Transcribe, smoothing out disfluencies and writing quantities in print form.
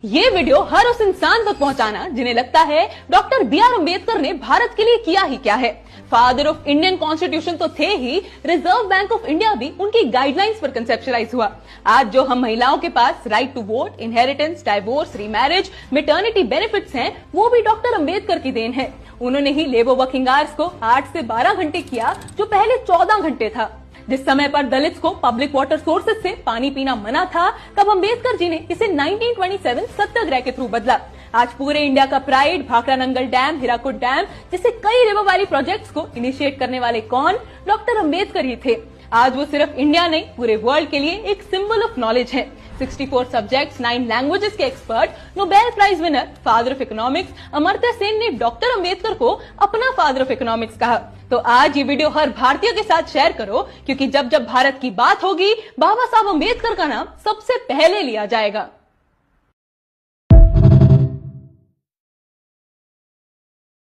ये वीडियो हर उस इंसान तक पहुंचाना जिन्हें लगता है डॉक्टर बी.आर. अम्बेडकर ने भारत के लिए किया ही क्या है। फादर ऑफ इंडियन कॉन्स्टिट्यूशन तो थे ही, रिजर्व बैंक ऑफ इंडिया भी उनकी गाइडलाइंस पर कंसेप्शलाइज हुआ। आज जो हम महिलाओं के पास right to vote, inheritance, divorce, remarriage, maternity benefits हैं, वो भी डॉक्टर अम्बेडकर की देन है। उन्होंने ही लेबर वर्किंग आवर्स को 8 से 12 घंटे किया, जो पहले 14 घंटे था। जिस समय पर दलित्स को पब्लिक वाटर सोर्सेज से पानी पीना मना था, तब अम्बेडकर जी ने इसे 1927 सत्याग्रह के थ्रू बदला। आज पूरे इंडिया का pride Bhakra Nangal dam, Hirakud dam जैसे कई रिवर वैली प्रोजेक्ट्स को इनिशिएट करने वाले कौन? डॉक्टर अम्बेडकर ही थे। आज वो सिर्फ इंडिया नहीं, पूरे वर्ल्ड के लिए एक सिंबल ऑफ नॉलेज है। 64 सब्जेक्ट्स, 9 लैंग्वेजेस के expert, Nobel prize winner, father of economics Amartya Sen ने डॉक्टर अम्बेडकर को अपना फादर ऑफ इकोनॉमिक्स कहा। तो आज ये वीडियो हर भारतीय के साथ शेयर करो, क्योंकि जब जब भारत की बात होगी, बाबा साहब अम्बेडकर का नाम सबसे पहले लिया जाएगा।